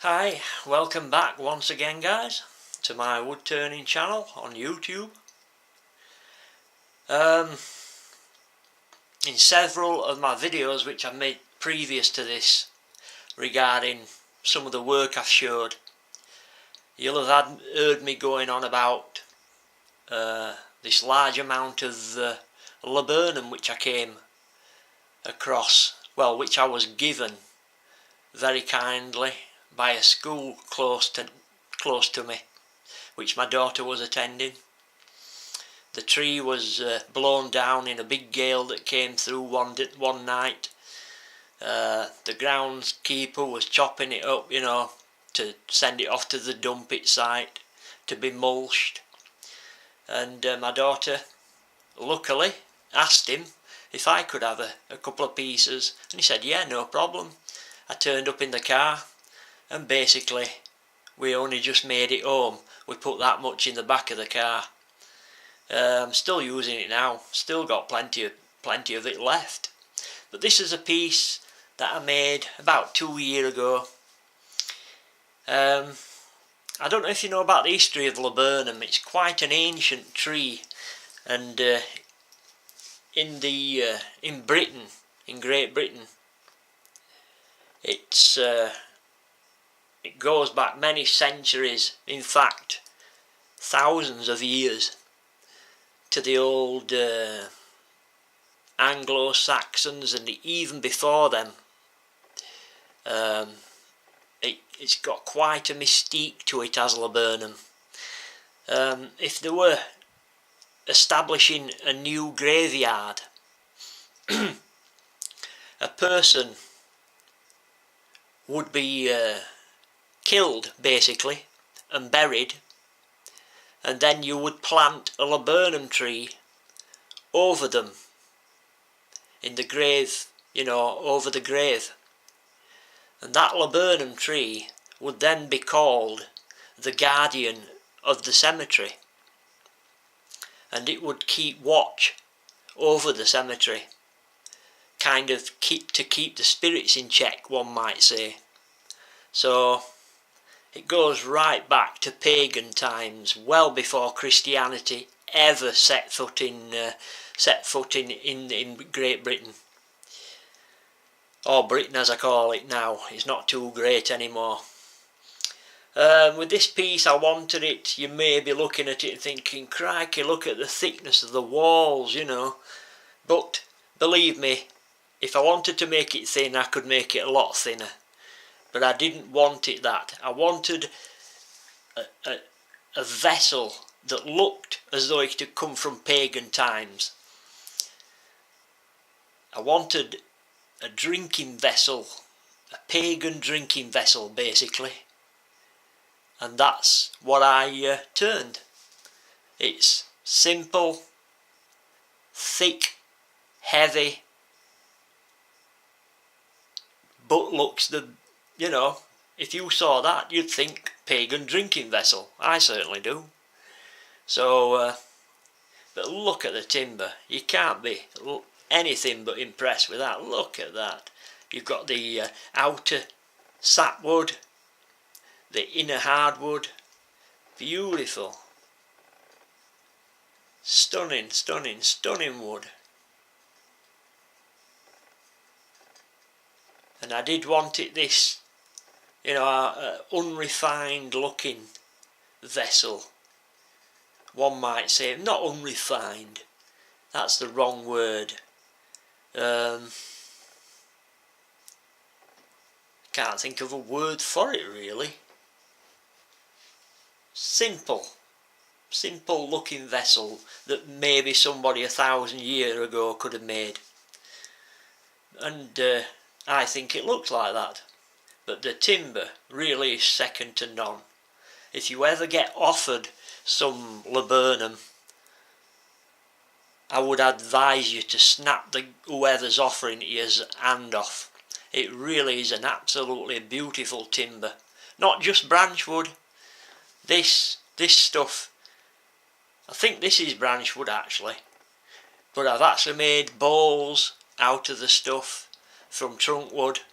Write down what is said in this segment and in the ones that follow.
Hi, welcome back once again guys to my wood turning channel on YouTube. In several of my videos which I've made previous to this regarding some of the work I've showed, you'll have heard me going on about this large amount of laburnum which I came across, well, which I was given very kindly by a school close to me, which my daughter was attending. The tree was blown down in a big gale that came through one night. The groundskeeper was chopping it up, to send it off to the dumping site to be mulched. And my daughter, luckily, asked him if I could have a couple of pieces, and he said, yeah, no problem. I turned up in the car, and basically we only just made it home. We put that much in the back of the car. I'm still using it now, still got plenty of it left. But this is a piece that I made about 2 years ago. I don't know if you know about the history of laburnum. It's quite an ancient tree, and in Britain, in Great Britain, it goes back many centuries, in fact thousands of years, to the old Anglo-Saxons, and even before them. It's got quite a mystique to it as laburnum. If they were establishing a new graveyard, a person would be killed basically and buried, and then you would plant a laburnum tree over them in the grave, over the grave, and that laburnum tree would then be called the guardian of the cemetery, and it would keep watch over the cemetery, kind of to keep the spirits in check, one might say. So it goes right back to pagan times, well before Christianity ever set foot in Great Britain, or Britain as I call it now. It's not too great anymore. With this piece, I wanted it, you may be looking at it and thinking, crikey, look at the thickness of the walls, but believe me, if I wanted to make it thin, I could make it a lot thinner. But I didn't want it that. I wanted a vessel that looked as though it had come from pagan times. I wanted a drinking vessel, a pagan drinking vessel basically. And that's what I turned. It's simple, thick, heavy, but looks if you saw that, you'd think pagan drinking vessel. I certainly do. So, but look at the timber. You can't be anything but impressed with that. Look at that. You've got the outer sapwood, the inner hardwood. Beautiful. Stunning, stunning, stunning wood. And I did want it this, unrefined looking vessel, one might say. Not unrefined, that's the wrong word. Can't think of a word for it really. Simple looking vessel that maybe somebody 1,000 years ago could have made. And I think it looks like that. But the timber really is second to none. If you ever get offered some laburnum, I would advise you to snap whoever's offering it his hand off. It really is an absolutely beautiful timber. Not just branchwood. This stuff, I think this is branchwood actually, but I've actually made bowls out of the stuff from trunk wood,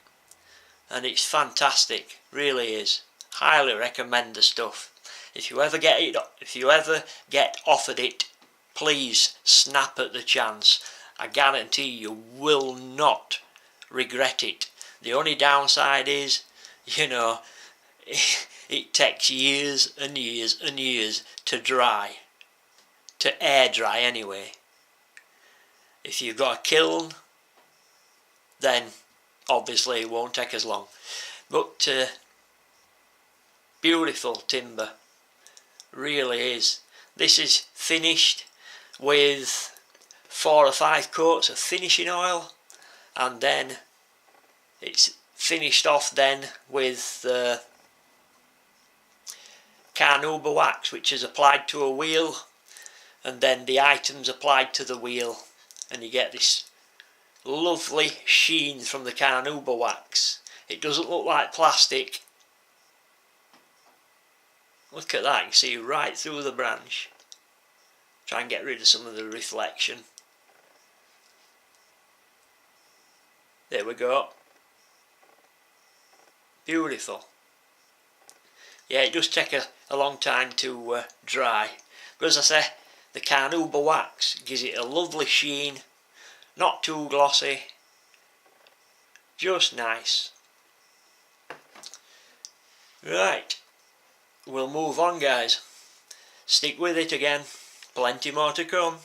and it's fantastic, really is. Highly recommend the stuff. If you ever get offered it, please snap at the chance. I guarantee you will not regret it. The only downside is, you know, it takes years and years and years to dry, to air dry anyway. If you've got a kiln, then obviously it won't take as long. But beautiful timber, really is. This is finished with 4 or 5 coats of finishing oil, and then it's finished off then with carnauba wax, which is applied to a wheel, and then the items applied to the wheel, and you get this lovely sheen from the carnauba wax. It doesn't look like plastic. Look at that, you can see right through the branch. Try and get rid of some of the reflection. There we go. Beautiful. Yeah, it does take a long time to dry, but as I say, the carnauba wax gives it a lovely sheen, not too glossy, just nice. Right, we'll move on, guys. Stick with it again, plenty more to come.